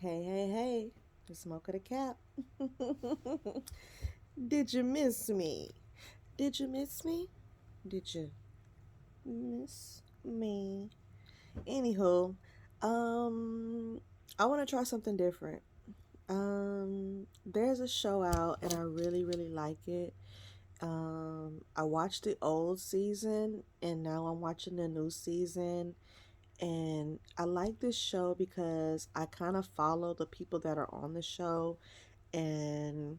Hey, the smoke of the cap. Did you miss me? Did you miss me? Did you miss me? Anywho, um, I want to try something different. There's a show out and I really like it. I watched the old season and now I'm watching the new season. And I like this show because I kind of follow the people that are on the show, and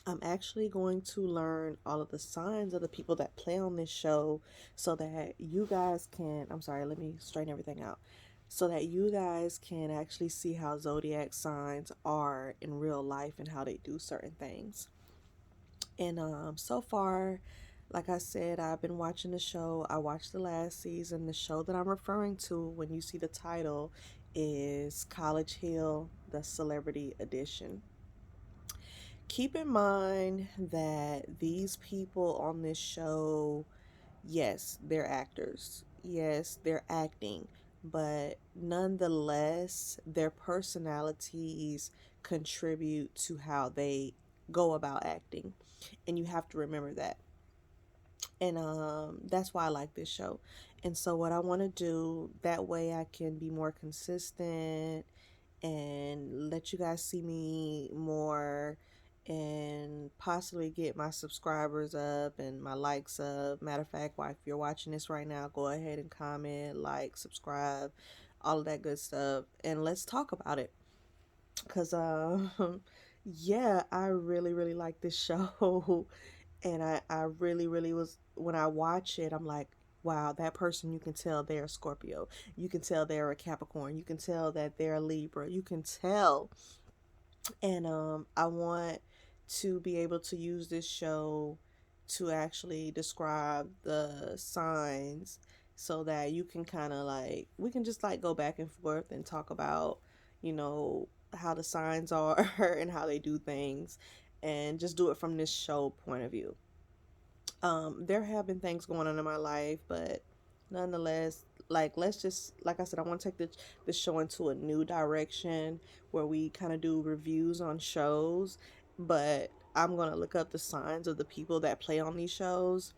I'm actually going to learn all of the signs of the people that play on this show so that you guys can. I'm sorry, let me straighten everything out. So that you guys can actually see how zodiac signs are in real life and how they do certain things. And so far, like I said, I've been watching the show. I watched the last season. The show that I'm referring to when you see the title is College Hill, the Celebrity Edition. Keep in mind that these people on this show, yes, they're actors. Yes, they're acting. But nonetheless, their personalities contribute to how they go about acting. And you have to remember that. And that's why I like this show. And so what I want to do, that way I can be more consistent and let you guys see me more and possibly get my subscribers up and my likes up. Matter of fact, if you're watching this right now, go ahead and comment, like, subscribe, all of that good stuff, and let's talk about it. Cause yeah, I really like this show. And I really was, when I watch it, I'm like, wow, that person, you can tell they're a Scorpio. You can tell they're a Capricorn. You can tell that they're a Libra. You can tell. And I want to be able to use this show to actually describe the signs so that you can kind of like, we can just like go back and forth and talk about, you know, how the signs are and how they do things, and just do it from this show point of view. There have been things going on in my life, but nonetheless, like, let's just, like I said, I want to take the show into a new direction where we kind of do reviews on shows, but I'm gonna look up the signs of the people that play on these shows,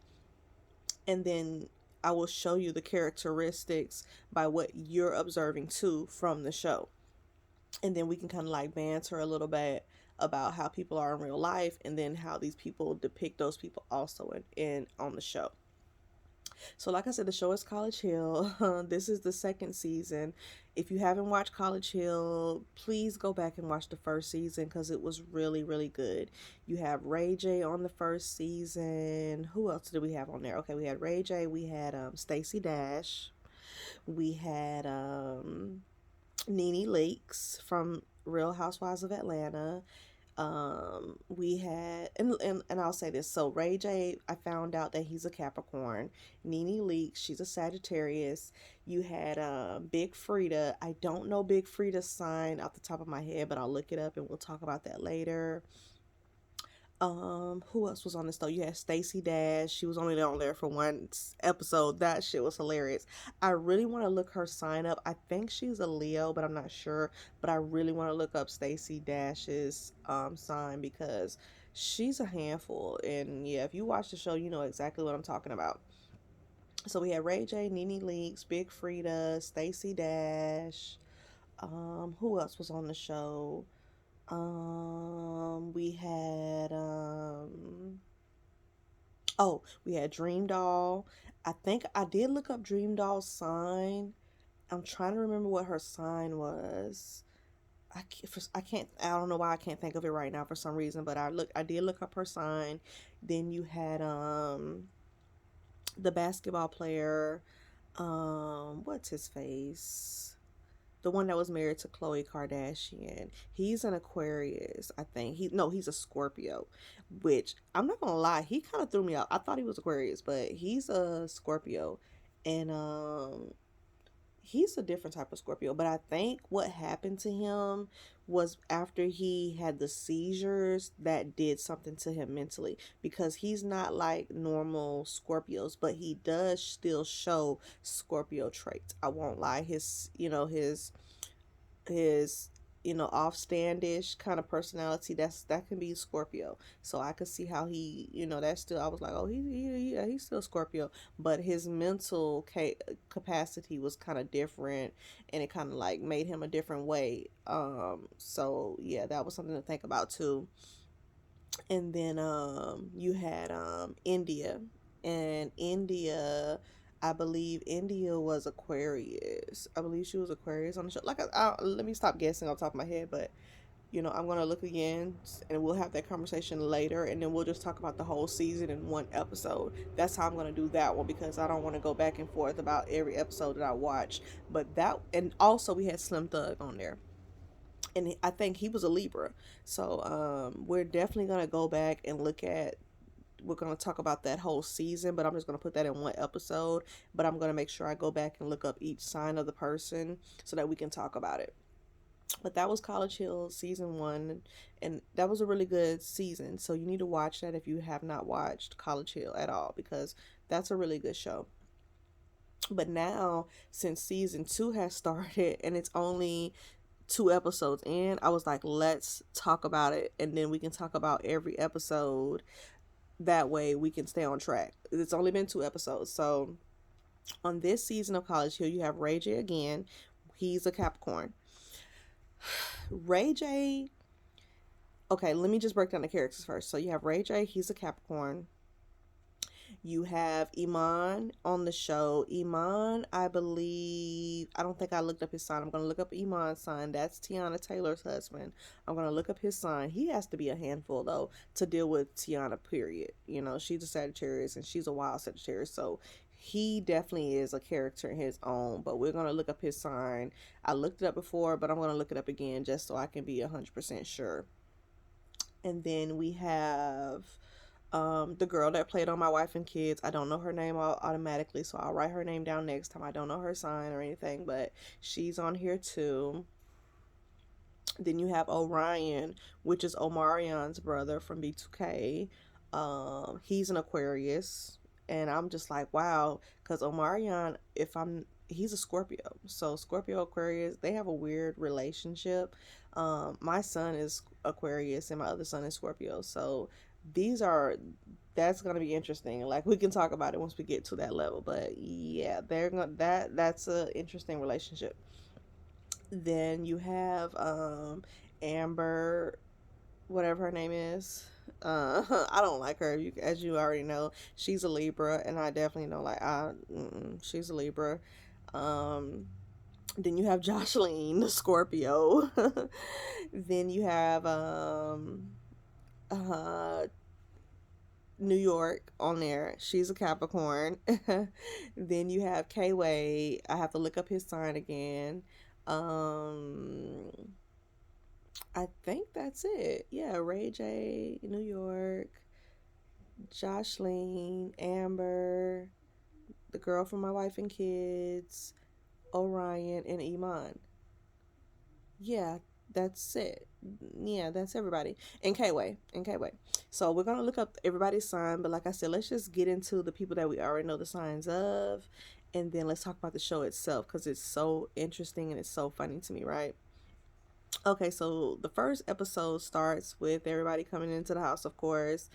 and then I will show you the characteristics by what you're observing too from the show, and then we can kind of like banter a little bit about how people are in real life and then how these people depict those people also in on the show. So like I said, the show is College Hill. This is the second season. If you haven't watched College Hill, please go back and watch the first season because it was really good. You have Ray J on the first season. Who else did we have on there? Okay, we had Ray J, we had Stacey Dash, we had Nene Leakes from Real Housewives of Atlanta. We had, and I'll say this. So Ray J, I found out that he's a Capricorn. Nene Leakes, she's a Sagittarius. You had Big Frida. I don't know Big Frida's sign off the top of my head, but I'll look it up and we'll talk about that later. Who else was on this though? You had Stacey Dash. She was only on there for one episode. That shit was hilarious. I really want to look her sign up. I think she's a Leo, but I'm not sure. But I really want to look up Stacey Dash's sign because she's a handful. And yeah, if you watch the show, you know exactly what I'm talking about. So we had Ray J, Nene Leakes, Big Frida, Stacey Dash. Who else was on the show? We had oh, we had Dream Doll. I think I did look up Dream Doll's sign. I'm trying to remember what her sign was. I can't. I don't know why I can't think of it right now for some reason. But I did look up her sign. Then you had the basketball player. What's his face? The one that was married to Khloe Kardashian. He's an Aquarius, I think. He's a Scorpio, which I'm not gonna lie, he kind of threw me out. I thought he was Aquarius, but he's a Scorpio, and he's a different type of Scorpio. But I think what happened to him was after he had the seizures that did something to him mentally, because he's not like normal Scorpios, but he does still show Scorpio traits. I won't lie, his off standish kind of personality, that can be Scorpio. So I could see how he, that's still, I was like, oh, yeah, he's still Scorpio, but his mental capacity was kind of different, and it kind of like made him a different way. So yeah, that was something to think about too. And then you had India, and India, I believe India was Aquarius. I believe she was Aquarius on the show. Like, let me stop guessing off the top of my head, but I'm gonna look again, and we'll have that conversation later, and then we'll just talk about the whole season in one episode. That's how I'm gonna do that one, because I don't want to go back and forth about every episode that I watch. But that, and also we had Slim Thug on there, and I think he was a Libra. So we're definitely gonna go back and look at. We're gonna talk about that whole season, but I'm just gonna put that in one episode. But I'm gonna make sure I go back and look up each sign of the person so that we can talk about it. But that was College Hill season one, and that was a really good season. So you need to watch that if you have not watched College Hill at all, because that's a really good show. But now, since season two has started and it's only two episodes in, I was like, let's talk about it, and then we can talk about every episode. That way we can stay on track. It's only been two episodes. So on this season of College Hill, you have Ray J again. He's a Capricorn. Ray J. Okay, let me just break down the characters first. So you have Ray J. He's a Capricorn. You have Iman on the show. Iman, I believe, I don't think I looked up his sign. I'm going to look up Iman's sign. That's Tiana Taylor's husband. I'm going to look up his sign. He has to be a handful, though, to deal with Tiana, period. She's a Sagittarius, and she's a wild Sagittarius. So he definitely is a character in his own. But we're going to look up his sign. I looked it up before, but I'm going to look it up again just so I can be 100% sure. And then we have the girl that played on My Wife and Kids. I don't know her name automatically, so I'll write her name down next time. I don't know her sign or anything, but she's on here too. Then you have Orion, which is Omarion's brother from B2K. He's an Aquarius, and I'm just like, wow, because Omarion, he's a Scorpio, so Scorpio Aquarius, they have a weird relationship. My son is Aquarius, and my other son is Scorpio, so these are that's gonna be interesting. Like, we can talk about it once we get to that level, but yeah, they're gonna that's a interesting relationship. Then you have Amber, whatever her name is. I don't like her. As you already know, she's a Libra, and I definitely know, like, she's a Libra. Um, then you have Jocelyn, the Scorpio. Then you have uh, New York on there. She's a Capricorn. Then you have K Way. I have to look up his sign again. Um, I think that's it. Yeah, Ray J, New York, Jocelyn, Amber, the girl from My Wife and Kids, Orion, and Iman. Yeah, that's it. Yeah, that's everybody. And K-Way. So we're going to look up everybody's sign. But like I said, let's just get into the people that we already know the signs of. And then let's talk about the show itself, because it's so interesting and it's so funny to me, right? Okay, so the first episode starts with everybody coming into the house, of course.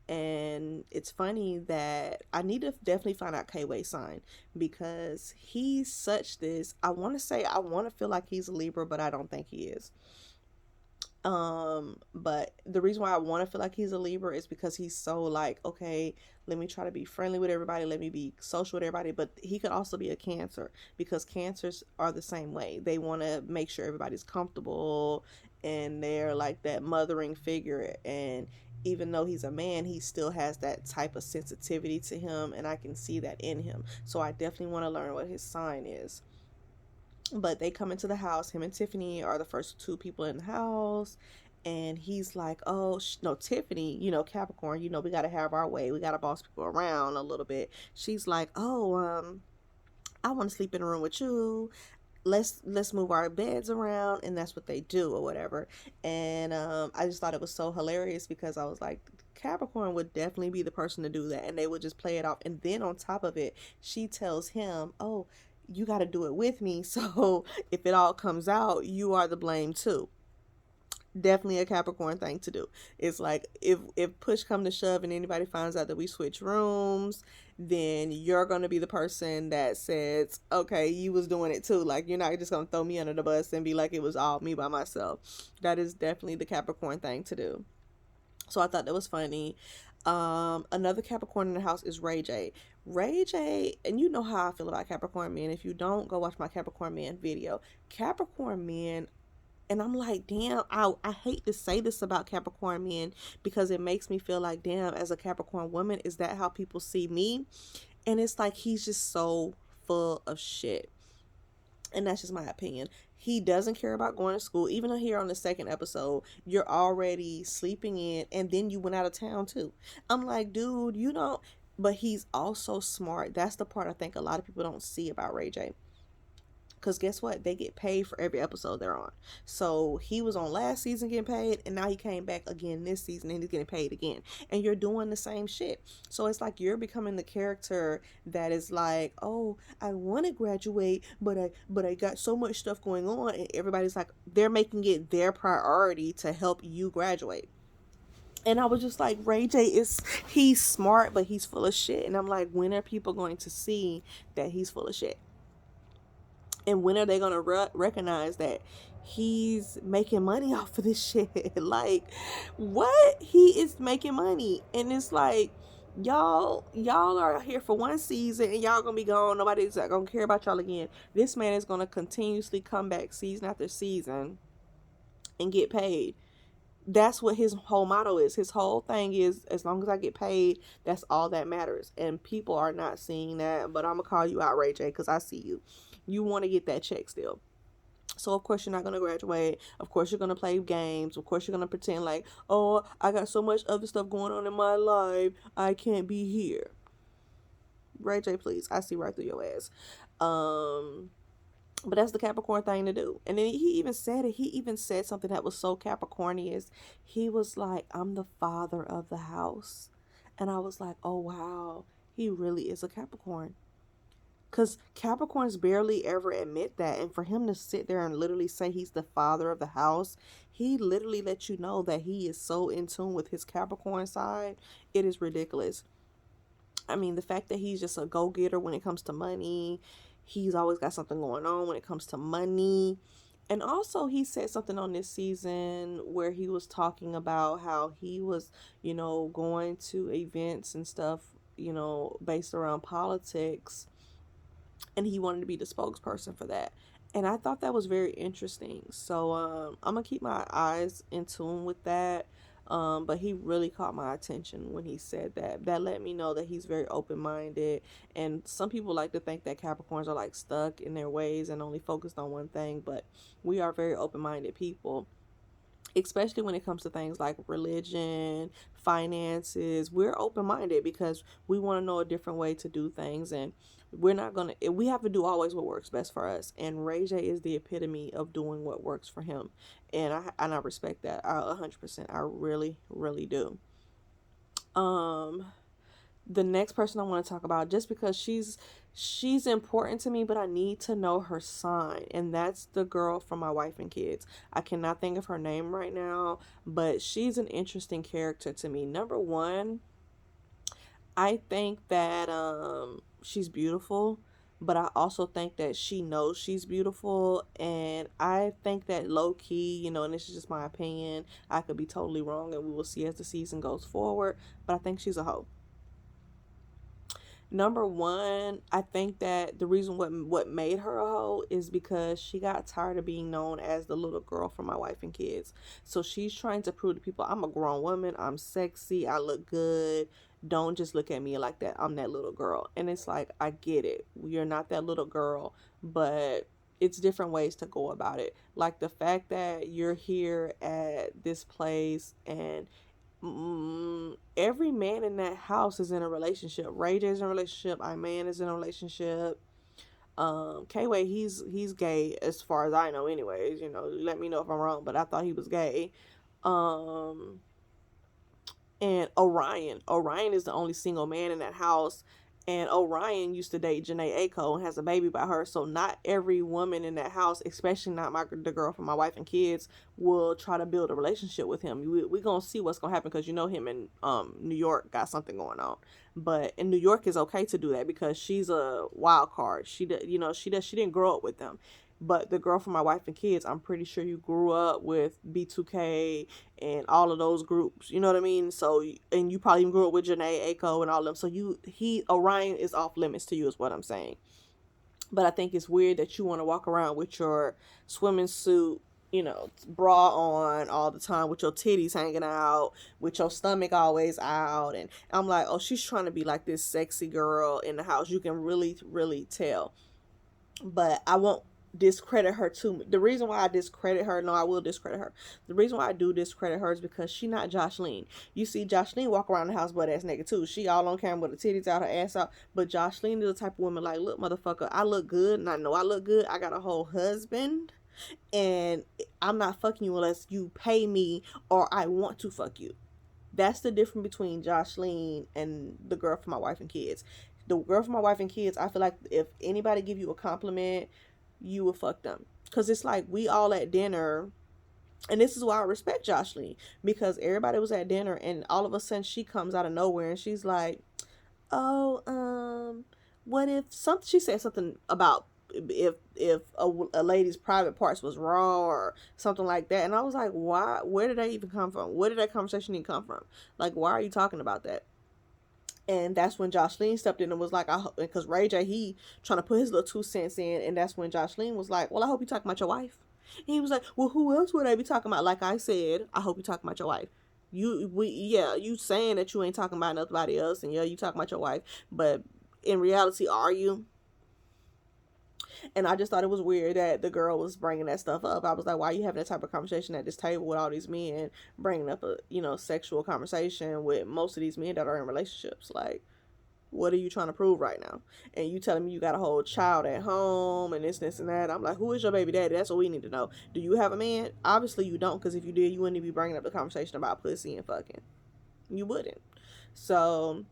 And it's funny that I need to definitely find out K-Way sign, because he's such this. I want to say, I want to feel like he's a Libra, but I don't think he is. But the reason why I want to feel like he's a Libra is because he's so like, okay, let me try to be friendly with everybody, let me be social with everybody. But he could also be a Cancer, because Cancers are the same way. They want to make sure everybody's comfortable, and they're like that mothering figure. And even though he's a man, he still has that type of sensitivity to him, and I can see that in him. So I definitely want to learn what his sign is. But they come into the house. Him and Tiffany are the first two people in the house. And he's like, oh, no, Tiffany, Capricorn, we got to have our way. We got to boss people around a little bit. She's like, oh, I want to sleep in a room with you. Let's move our beds around. And that's what they do, or whatever. And I just thought it was so hilarious, because I was like, Capricorn would definitely be the person to do that. And they would just play it off. And then on top of it, she tells him, oh, you got to do it with me. So if it all comes out, you are the blame too. Definitely a Capricorn thing to do. It's like if push come to shove and anybody finds out that we switch rooms, then you're gonna be the person that says, okay, you was doing it too. Like you're not just gonna throw me under the bus and be like it was all me by myself. That is definitely the Capricorn thing to do. So I thought that was funny. Another Capricorn in the house is Ray J. Ray J, and you know how I feel about Capricorn men. If you don't, go watch my Capricorn men video. Capricorn men, and I'm like, damn, I hate to say this about Capricorn men because it makes me feel like, damn, as a Capricorn woman, is that how people see me? And it's like he's just so full of shit. And that's just my opinion. He doesn't care about going to school. Even here on the second episode, you're already sleeping in, and then you went out of town too. I'm like, dude, you don't. But he's also smart. That's the part I think a lot of people don't see about Ray J. Because guess what? They get paid for every episode they're on. So he was on last season getting paid, and now he came back again this season and he's getting paid again. And you're doing the same shit. So it's like you're becoming the character that is like, oh, I want to graduate, but I got so much stuff going on, and everybody's like, they're making it their priority to help you graduate. And I was just like, Ray J he's smart, but he's full of shit. And I'm like, when are people going to see that he's full of shit? And when are they gonna recognize that he's making money off of this shit? Like, what? He is making money, and it's like, y'all are here for one season, and y'all gonna be gone. Nobody's gonna care about y'all again. This man is gonna continuously come back season after season and get paid. That's what his whole motto is. His whole thing is, as long as I get paid, that's all that matters. And people are not seeing that. But I'm gonna call you out, Ray J, because I see you. You want to get that check still. So of course you're not gonna graduate. Of course you're gonna play games. Of course you're gonna pretend like, oh, I got so much other stuff going on in my life, I can't be here. Ray J, please. I see right through your ass. But that's the Capricorn thing to do. And then he even said it. He even said something that was so Capricornian. He was like, I'm the father of the house. And I was like, oh, wow. He really is a Capricorn. Because Capricorns barely ever admit that. And for him to sit there and literally say he's the father of the house, he literally lets you know that he is so in tune with his Capricorn side. It is ridiculous. I mean, the fact that he's just a go-getter when it comes to money. He's always got something going on when it comes to money. And also he said something on this season where he was talking about how he was, going to events and stuff, based around politics. And he wanted to be the spokesperson for that. And I thought that was very interesting. So I'm going to keep my eyes in tune with that. But he really caught my attention when he said that. That let me know that he's very open-minded. And some people like to think that Capricorns are like stuck in their ways and only focused on one thing. But we are very open-minded people, especially when it comes to things like religion, finances. We're open-minded because we want to know a different way to do things, and we have to do always what works best for us. And Ray J is the epitome of doing what works for him, and I respect that. 100%. I really, really do. The next person I want to talk about, just because she's important to me, but I need to know her sign, and that's the girl from My Wife and Kids. I cannot think of her name right now, but she's an interesting character to me. Number one, I think that she's beautiful, but I also think that she knows she's beautiful, and I think that low key, and this is just my opinion, I could be totally wrong, and we will see as the season goes forward, but I think she's a hoe. Number one, I think that the reason what made her a hoe is because she got tired of being known as the little girl from My Wife and Kids. So she's trying to prove to people, I'm a grown woman, I'm sexy, I look good. Don't just look at me like that. I'm that little girl. And it's like, I get it. You're not that little girl, but it's different ways to go about it. Like the fact that you're here at this place and every man in that house is in a relationship. Ray J is in a relationship. Man is in a relationship. K-Way, he's gay as far as I know anyways. Let me know if I'm wrong, but I thought he was gay. And Orion is the only single man in that house. And Orion used to date Janae Aiko and has a baby by her. So not every woman in that house, especially not the girl from My Wife and Kids, will try to build a relationship with him. We gonna see what's gonna happen, because you know him in New York got something going on. But in New York is okay to do that because she's a wild card. She didn't grow up with them. But the girl from My Wife and Kids, I'm pretty sure you grew up with B2K and all of those groups. You know what I mean? So, and you probably even grew up with Janae Aiko and all of them. So Orion is off limits to you, is what I'm saying. But I think it's weird that you want to walk around with your swimming suit, bra on all the time, with your titties hanging out, with your stomach always out. And I'm like, oh, she's trying to be like this sexy girl in the house. You can really, really tell. But I won't discredit her too. The reason why I discredit her, no, I will discredit her. The reason why I do discredit her is because she not Jocelyn. You see Jocelyn walk around the house butt ass naked too. She all on camera with her titties out, her ass out. But Jocelyn is the type of woman like, look, motherfucker, I look good and I know I look good. I got a whole husband and I'm not fucking you unless you pay me or I want to fuck you. That's the difference between Jocelyn and the girl from My Wife and Kids. The girl from My Wife and Kids, I feel like if anybody give you a compliment, you will fuck them. Because it's like we all at dinner, and this is why I respect Jocelyn, because everybody was at dinner and all of a sudden she comes out of nowhere and she's like, oh, what if something, she said something about if a lady's private parts was raw or something like that. And I was like, why, where did that even come from? Where did that conversation even come from? Like, why are you talking about that? And that's when Jocelyn stepped in and was like, because Ray J, he trying to put his little 2 cents in. And that's when Jocelyn was like, well, I hope you talking about your wife. And he was like, well, who else would I be talking about? Like I said, I hope you talking about your wife. You saying that you ain't talking about nobody else, and yeah, you talking about your wife, but in reality, are you? And I just thought it was weird that the girl was bringing that stuff up. I was like, why are you having that type of conversation at this table with all these men, bringing up a sexual conversation with most of these men that are in relationships? Like, what are you trying to prove right now? And you telling me you got a whole child at home and this and that. I'm like, who is your baby daddy? That's what we need to know. Do you have a man? Obviously you don't, because if you did, you wouldn't be bringing up the conversation about pussy and fucking. You wouldn't. So,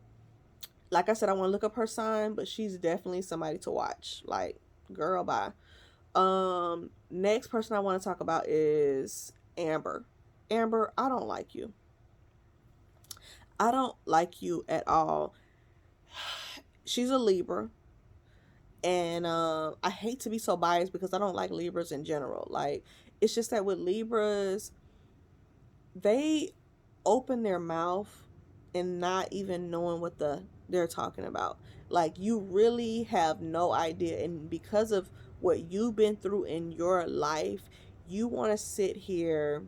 like I said, I want to look up her sign, but she's definitely somebody to watch. Like, girl, bye. Next person I want to talk about is Amber. Amber, I don't like you. I don't like you at all. She's a Libra, and I hate to be so biased because I don't like Libras in general. Like, it's just that with Libras, they open their mouth and not even knowing what they're talking about. Like, you really have no idea, and because of what you've been through in your life, you want to sit here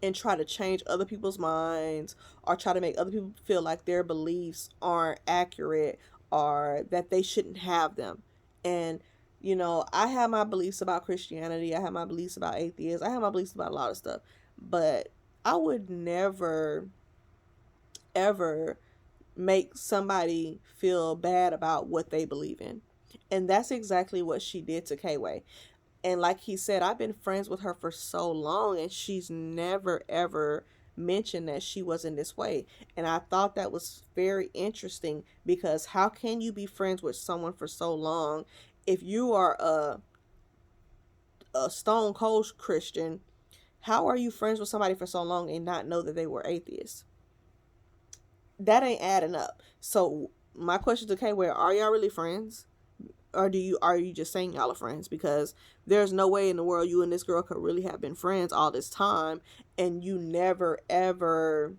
and try to change other people's minds, or try to make other people feel like their beliefs aren't accurate or that they shouldn't have them. And I have my beliefs about Christianity, I have my beliefs about atheists, I have my beliefs about a lot of stuff, but I would never ever make somebody feel bad about what they believe in. And that's exactly what she did to K-Way. And like he said, I've been friends with her for so long, and she's never ever mentioned that she was in this way. And I thought that was very interesting, because how can you be friends with someone for so long if you are a stone cold Christian? How are you friends with somebody for so long and not know that they were atheists? That ain't adding up. So my question to K-Way, are y'all really friends? Or are you just saying y'all are friends? Because there's no way in the world you and this girl could really have been friends all this time and you never ever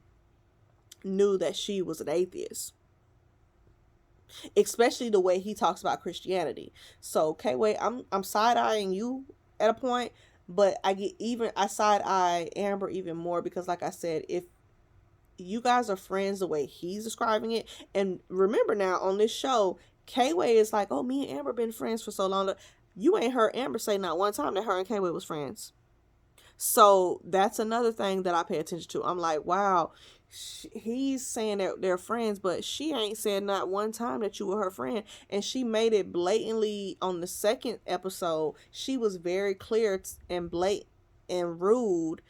knew that she was an atheist. Especially the way he talks about Christianity. So K-Way, I'm side eyeing you at a point, but I side eye Amber even more, because like I said, if you guys are friends the way he's describing it, and remember now on this show, K-Way is like, oh, me and Amber been friends for so long. You ain't heard Amber say not one time that her and K-Way was friends. So that's another thing that I pay attention to. I'm like, wow, he's saying that they're friends, but she ain't said not one time that you were her friend. And she made it blatantly on the second episode. She was very clear and blatant and rude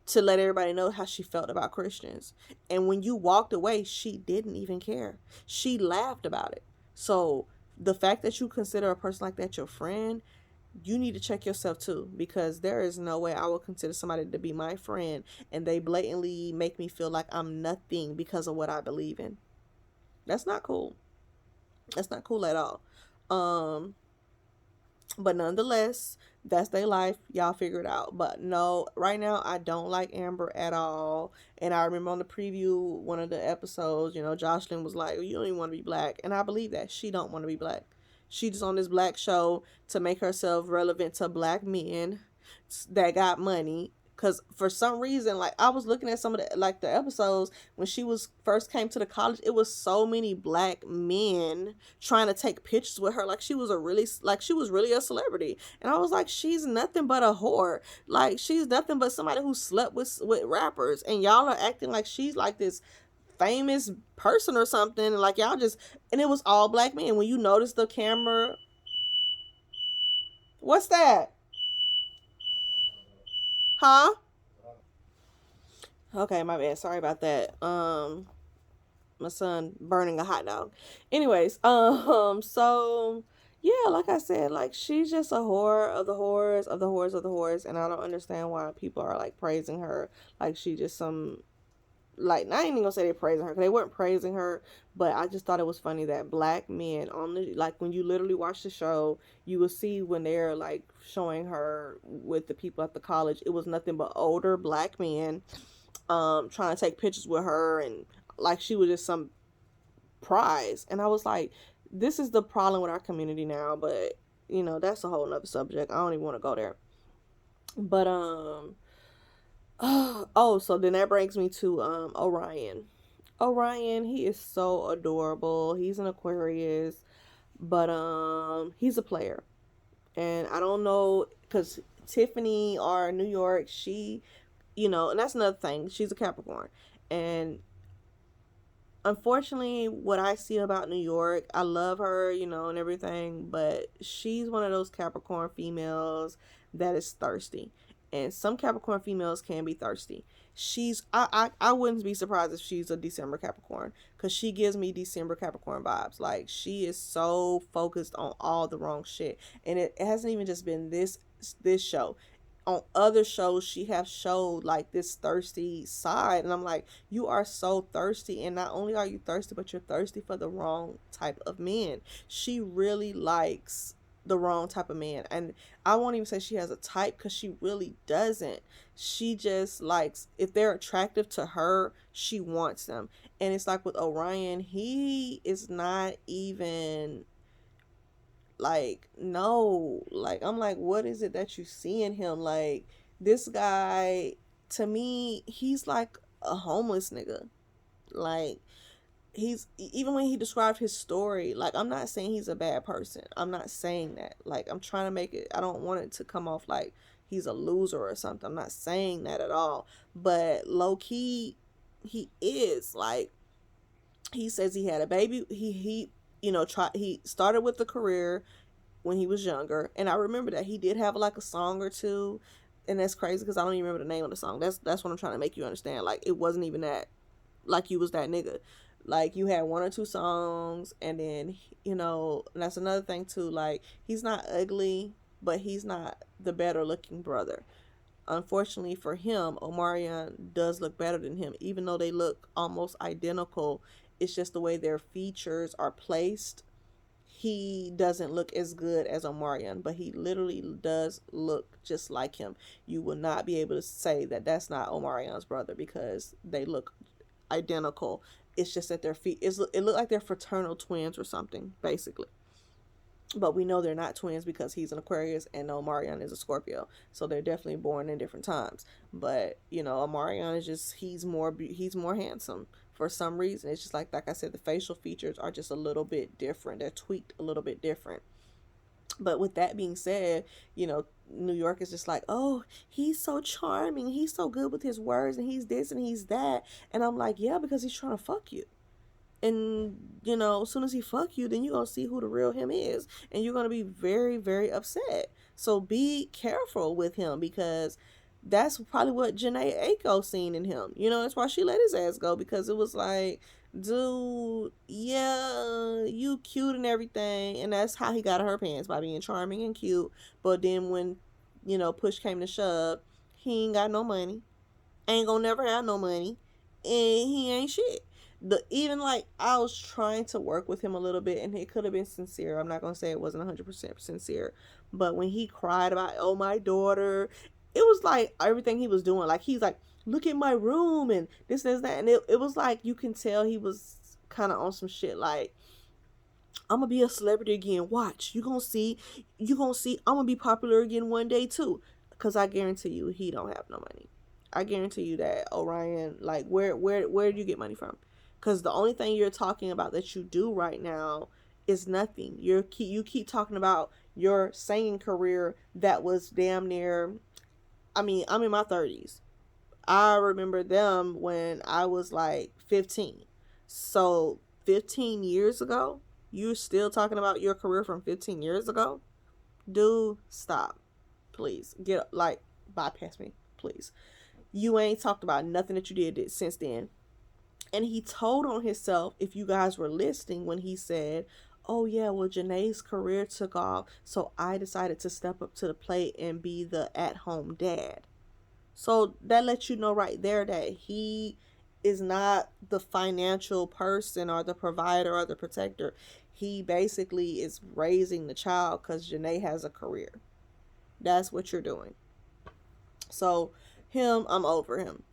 to let everybody know how she felt about Christians. And when you walked away, she didn't even care. She laughed about it. So the fact that you consider a person like that your friend, you need to check yourself too, because there is no way I would consider somebody to be my friend and they blatantly make me feel like I'm nothing because of what I believe in. That's not cool. That's not cool at all. Um, but nonetheless, that's their life. Y'all figure it out. But no, right now I don't like Amber at all. And I remember on the preview, one of the episodes, Jocelyn was like, "You don't even want to be black," and I believe that she don't want to be black. She just on this black show to make herself relevant to black men that got money. Cause for some reason, like I was looking at some of the episodes when she was first came to the college, it was so many black men trying to take pictures with her, like she was really a celebrity. And I was like, she's nothing but a whore. Like she's nothing but somebody who slept with rappers, and y'all are acting like she's like this famous person or something. Like y'all just, and it was all black men. When you notice the camera, what's that? Huh? Okay, my bad. Sorry about that. My son burning a hot dog. Anyways, so yeah, like I said, like she's just a whore of the whores of the whores of the whores, and I don't understand why people are like praising her like she just some, like, I ain't even gonna say they're praising her because they weren't praising her, but I just thought it was funny that black men on the, like, when you literally watch the show, you will see when they're like showing her with the people at the college, it was nothing but older black men trying to take pictures with her, and like she was just some prize. And I was like, this is the problem with our community now, but that's a whole nother subject. I don't even want to go there. But oh, so then that brings me to Orion. Orion, he is so adorable. He's an Aquarius, but he's a player. And I don't know, cuz Tiffany, or New York, she, and that's another thing. She's a Capricorn. And unfortunately, what I see about New York, I love her, and everything, but she's one of those Capricorn females that is thirsty. And some Capricorn females can be thirsty. I wouldn't be surprised if she's a December Capricorn, because she gives me December Capricorn vibes. Like she is so focused on all the wrong shit. And it hasn't even just been this show. On other shows she have showed like this thirsty side, and I'm like, you are so thirsty, and not only are you thirsty, but you're thirsty for the wrong type of men. She really likes the wrong type of man. And I won't even say she has a type, because she really doesn't. She just likes, if they're attractive to her, she wants them. And it's like with Orion, he is not even like, no, like I'm like, what is it that you see in him? Like this guy, to me, he's like a homeless nigga. Like he's, even when he described his story, like I'm not saying he's a bad person, I'm not saying that, like I'm trying to make it, I don't want it to come off like he's a loser or something, I'm not saying that at all, but low key he is. Like he says he had a baby, he try, he started with the career when he was younger, and I remember that he did have like a song or two, and that's crazy because I don't even remember the name of the song. That's what I'm trying to make you understand. Like it wasn't even that, like you was that nigga. Like you had one or two songs, and then and that's another thing too. Like he's not ugly, but he's not the better looking brother. Unfortunately for him, Omarion does look better than him, even though they look almost identical. It's just the way their features are placed. He doesn't look as good as Omarion, but he literally does look just like him. You will not be able to say that that's not Omarion's brother, because they look identical. It's just that their feet, it looked like they're fraternal twins or something, basically. But we know they're not twins because he's an Aquarius and Omarion is a Scorpio. So they're definitely born in different times. But, Omarion is just, he's more handsome for some reason. It's just like I said, the facial features are just a little bit different. They're tweaked a little bit different. But with that being said, New York is just like, oh, he's so charming. He's so good with his words, and he's this and he's that. And I'm like, yeah, because he's trying to fuck you. And as soon as he fuck you, then you're gonna see who the real him is, and you're gonna be very, very upset. So be careful with him, because that's probably what Janae Aiko seen in him. You know, that's why she let his ass go, because it was like, dude, yeah, you cute and everything, and that's how he got her pants, by being charming and cute. But then when, push came to shove, he ain't got no money, ain't gonna never have no money, and he ain't shit. Even like, I was trying to work with him a little bit, and it could have been sincere. I'm not gonna say it wasn't 100% sincere, but when he cried about, oh, my daughter, it was like everything he was doing. Like, he's like, look at my room and this that, and it was like, you can tell he was kind of on some shit like, I'm gonna be a celebrity again. Watch, you gonna see, I'm gonna be popular again one day too. Cause I guarantee you, he don't have no money. I guarantee you that Orion, like, where do you get money from? Cause the only thing you're talking about that you do right now is nothing. You keep talking about your singing career that was damn near. I mean, I'm in my 30s. I remember them when I was like 15. So 15 years ago, you're still talking about your career from 15 years ago? Dude, stop. Please. Bypass me, please. You ain't talked about nothing that you did since then. And he told on himself, if you guys were listening, when he said, oh yeah, well, Janae's career took off, so I decided to step up to the plate and be the at-home dad. So that lets you know right there that he is not the financial person or the provider or the protector. He basically is raising the child because Janae has a career. That's what you're doing. So him, I'm over him.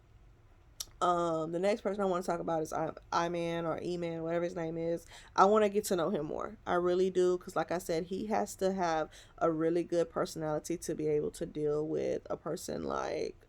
The next person I want to talk about is I-Man or E-Man, whatever his name is. I want to get to know him more. I really do, because like I said, he has to have a really good personality to be able to deal with a person like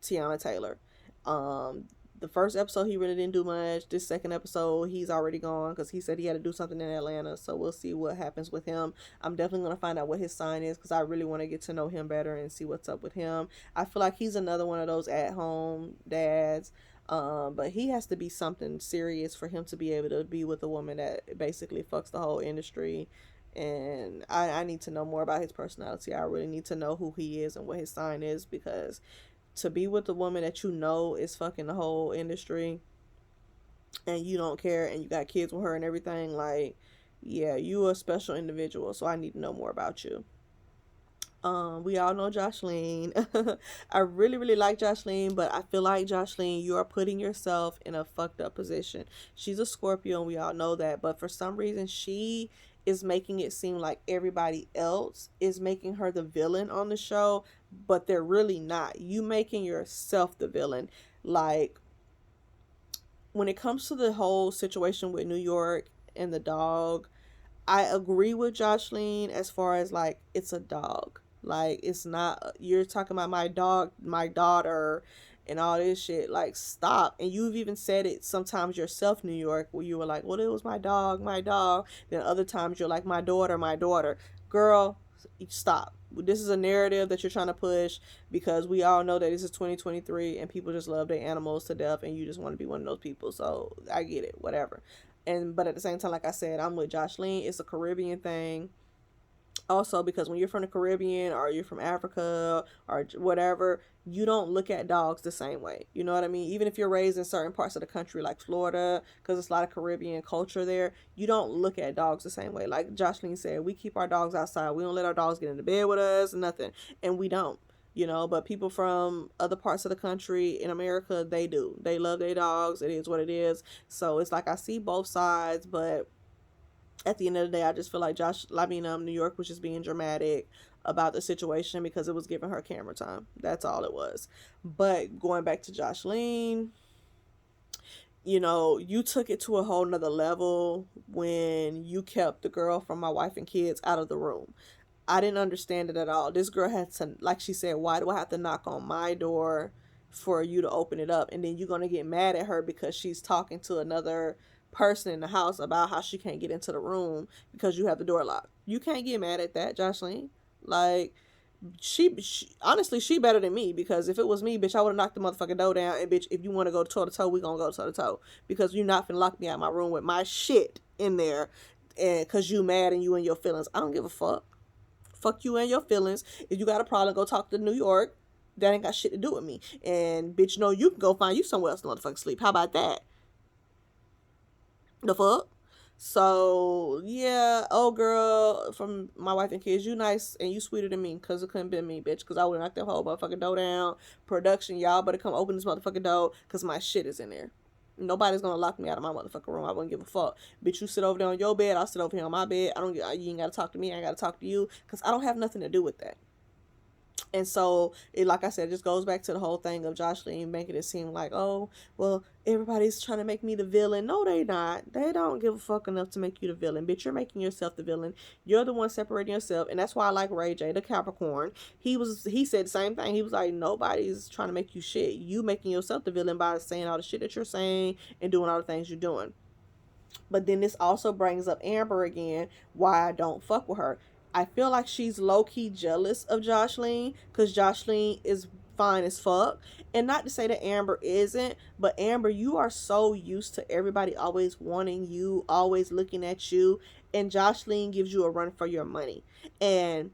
Tiana Taylor. Um, the first episode he really didn't do much. This second episode he's already gone because he said he had to do something in Atlanta. So we'll see what happens with him. I'm definitely gonna find out what his sign is because I really want to get to know him better and see what's up with him. I feel like he's another one of those at home dads. But he has to be something serious for him to be able to be with a woman that basically fucks the whole industry. And I need to know more about his personality. I really need to know who he is and what his sign is, because to be with a woman that you know is fucking the whole industry and you don't care and you got kids with her and everything, like, yeah, you a special individual. So I need to know more about you. We all know Jocelyn. I really, really like Jocelyn, but I feel like, Jocelyn, you are putting yourself in a fucked up position. She's a Scorpio and we all know that, but for some reason she is making it seem like everybody else is making her the villain on the show, but they're really not. You making yourself the villain. Like, when it comes to the whole situation with New York and the dog, I agree with Jocelyn as far as like, it's a dog. Like, it's not, you're talking about my dog, my daughter, and all this shit. Like, stop. And you've even said it sometimes yourself, New York, where you were like, well, it was my dog, my dog. Then other times you're like, my daughter, my daughter. Girl, stop. This is a narrative that you're trying to push because we all know that this is 2023 and people just love their animals to death and you just want to be one of those people. So I get it, whatever. But at the same time, like I said, I'm with Jocelyn. It's a Caribbean thing. Also, because when you're from the Caribbean or you're from Africa or whatever, you don't look at dogs the same way. You know what I mean? Even if you're raised in certain parts of the country like Florida, because there's a lot of Caribbean culture there, you don't look at dogs the same way. Like Jocelyn said, we keep our dogs outside. We don't let our dogs get into bed with us, nothing. And we don't. But people from other parts of the country in America, they do. They love their dogs. It is what it is. So it's like I see both sides, but at the end of the day, I just feel like New York was just being dramatic about the situation because it was giving her camera time. That's all it was. But going back to Jocelyn, you took it to a whole nother level when you kept the girl from My Wife and Kids out of the room. I didn't understand it at all. This girl had to, like she said, why do I have to knock on my door for you to open it up? And then you're going to get mad at her because she's talking to another person in the house about how she can't get into the room because you have the door locked. You can't get mad at that, Jocelyn. Like, she honestly, she better than me, because if it was me, bitch, I would have knocked the motherfucking door down. And bitch, if you want to go toe to toe, we gonna go toe to toe, because you're not finna lock me out of my room with my shit in there, and because you mad and you in your feelings. I don't give a fuck. Fuck you and your feelings. If you got a problem, go talk to New York. That ain't got shit to do with me. And bitch, no, you can go find you somewhere else to motherfucking sleep. How about that? The fuck? So yeah, oh girl, from my wife and kids, you nice and you sweeter than me, cause it couldn't be me, bitch. Cause I would knock that whole motherfucking door down. Production, y'all better come open this motherfucking door, cause my shit is in there. Nobody's gonna lock me out of my motherfucking room. I wouldn't give a fuck. Bitch, you sit over there on your bed, I'll sit over here on my bed. I don't get. You ain't gotta talk to me. I ain't gotta talk to you, cause I don't have nothing to do with that. And so, like I said, it just goes back to the whole thing of Jocelyn making it seem like, oh, well, everybody's trying to make me the villain. No, they not. They don't give a fuck enough to make you the villain. Bitch, you're making yourself the villain. You're the one separating yourself. And that's why I like Ray J, the Capricorn. He said the same thing. He was like, nobody's trying to make you shit. You making yourself the villain by saying all the shit that you're saying and doing all the things you're doing. But then this also brings up Amber again, why I don't fuck with her. I feel like she's low key jealous of Jocelyn because Jocelyn is fine as fuck. And not to say that Amber isn't, but Amber, you are so used to everybody always wanting you, always looking at you, and Jocelyn gives you a run for your money. And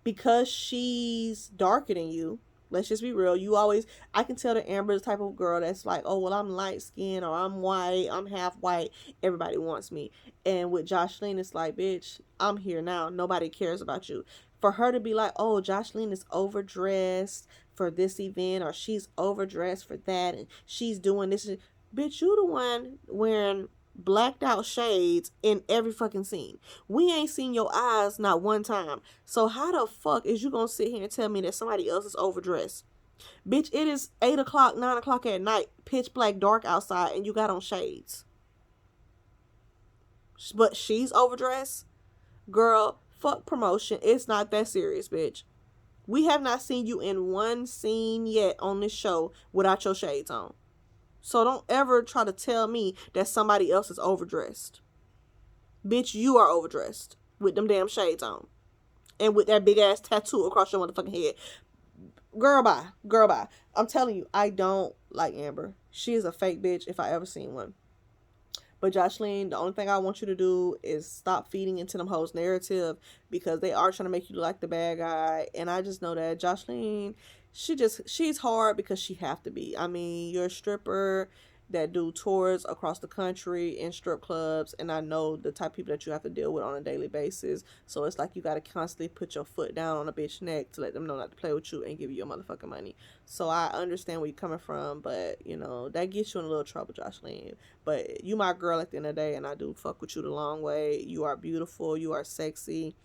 because she's darker than you, let's just be real, you always, I can tell that Amber's the type of girl that's like, oh, well, I'm light skinned or I'm white, I'm half white, everybody wants me. And with Jocelyn, it's like, bitch, I'm here now, nobody cares about you. For her to be like, oh, Jocelyn is overdressed for this event or she's overdressed for that and she's doing this, bitch, you the one wearing blacked out shades in every fucking scene. We ain't seen your eyes not one time. So how the fuck is you gonna sit here and tell me that somebody else is overdressed? Bitch, it is 8 o'clock, 9 o'clock at night, pitch black dark outside, and you got on shades. But she's overdressed? Girl, fuck promotion. It's not that serious, bitch. We have not seen you in one scene yet on this show without your shades on. So don't ever try to tell me that somebody else is overdressed. Bitch, you are overdressed with them damn shades on. And with that big ass tattoo across your motherfucking head. Girl, bye. Girl, bye. I'm telling you, I don't like Amber. She is a fake bitch if I ever seen one. But Jocelyn, the only thing I want you to do is stop feeding into them hoes' narrative because they are trying to make you look like the bad guy. And I just know that Jocelyn, she's hard because she have to be. I mean, you're a stripper that do tours across the country in strip clubs, and I know the type of people that you have to deal with on a daily basis. So it's like you got to constantly put your foot down on a bitch neck to let them know not to play with you and give you your motherfucking money. So I understand where you're coming from, but you know that gets you in a little trouble, Jocelyn. But you my girl at the end of the day, and I do fuck with you the long way. You are beautiful. You are sexy.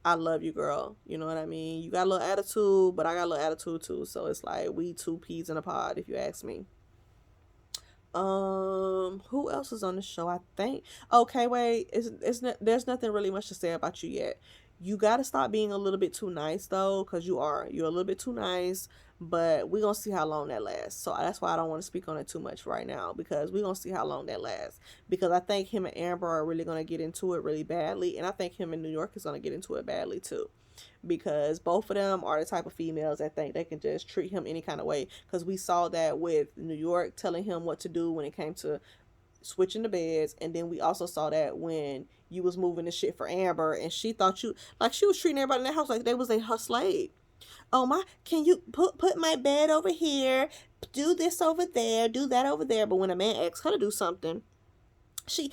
I love you, girl. You know what I mean? You got a little attitude, but I got a little attitude too. So it's like we two peas in a pod, if you ask me. Who else is on the show? I think. Okay, wait. It's not, there's nothing really much to say about you yet. You got to stop being a little bit too nice though, because you're a little bit too nice. But we're gonna see how long that lasts. So that's why I don't want to speak on it too much right now, because we're gonna see how long that lasts. Because I think him and Amber are really gonna get into it really badly, and I think him in New York is gonna get into it badly too, because both of them are the type of females that think they can just treat him any kind of way. Because we saw that with New York telling him what to do when it came to switching the beds, and then we also saw that when you was moving the shit for Amber, and she thought you like she was treating everybody in the house like they was her slave. Oh my, can you put my bed over here, do this over there, do that over there? But when a man asks her to do something, he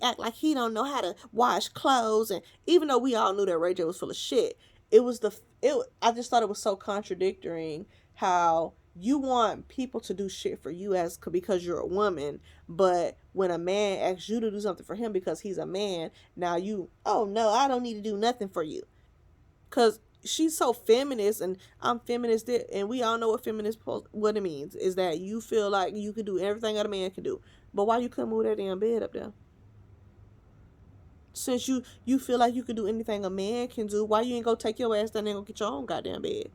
act like he don't know how to wash clothes. And even though we all knew that Ray J was full of shit, it was I just thought it was so contradictory how you want people to do shit for you because you're a woman, but when a man asks you to do something for him because he's a man, now oh no, I don't need to do nothing for you. Because she's so feminist, and I'm feminist, and we all know what it means is that you feel like you can do everything that a man can do. But why you couldn't move that damn bed up there? Since you feel like you can do anything a man can do, why you ain't go take your ass down there and go get your own goddamn bed?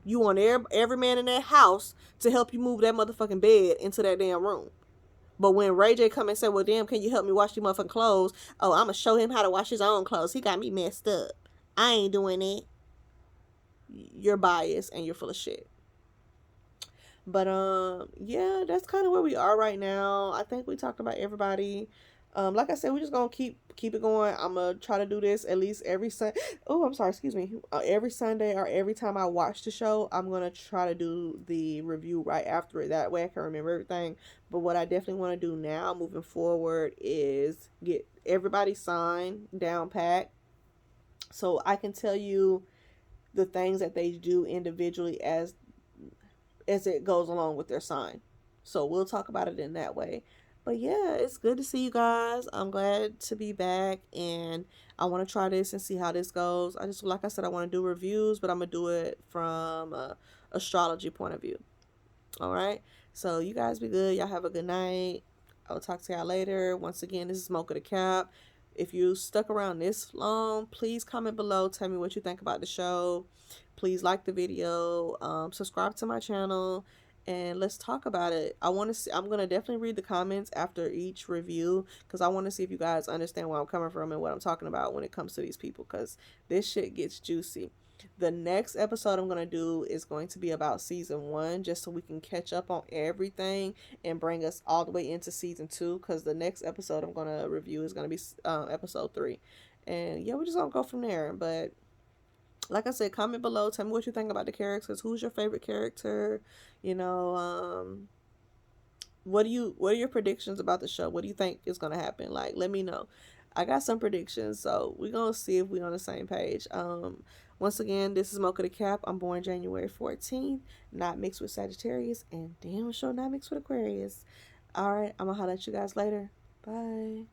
You want every man in that house to help you move that motherfucking bed into that damn room. But when Ray J come and say, well, damn, can you help me wash these motherfucking clothes? Oh, I'm going to show him how to wash his own clothes. He got me messed up. I ain't doing it. You're biased and you're full of shit. But, yeah, that's kind of where we are right now. I think we talked about everybody. Like I said, we're just gonna keep it going. I'm gonna try to do this at least every Sunday. Oh, I'm sorry, excuse me. Every Sunday or every time I watch the show, I'm gonna try to do the review right after it. That way, I can remember everything. But what I definitely want to do now, moving forward, is get everybody signed down pat, so I can tell you the things that they do individually as it goes along with their sign. So we'll talk about it in that way. But yeah, it's good to see you guys. I'm glad to be back, and I want to try this and see how this goes. I just, like I said, I want to do reviews, but I'm gonna do it from a astrology point of view. All right. So you guys be good. Y'all have a good night. I'll talk to y'all later. Once again, this is Smoke of the Cap. If you stuck around this long, please comment below. Tell me what you think about the show. Please like the video. Subscribe to my channel, and let's talk about it. I want to see. I'm gonna definitely read the comments after each review because I want to see if you guys understand where I'm coming from and what I'm talking about when it comes to these people. Because this shit gets juicy. The next episode I'm going to do is going to be about season 1, just so we can catch up on everything and bring us all the way into season 2, because the next episode I'm going to review is going to be episode 3. And yeah, we're just going to go from there. But like I said, comment below. Tell me what you think about the characters. Who's your favorite character? You know, what are your predictions about the show? What do you think is gonna happen? Like, let me know. I got some predictions, so we're gonna see if we're on the same page. Once again, this is Mocha the Cap. I'm born January 14th, not mixed with Sagittarius, and damn sure not mixed with Aquarius. All right, I'm gonna holler at you guys later. Bye.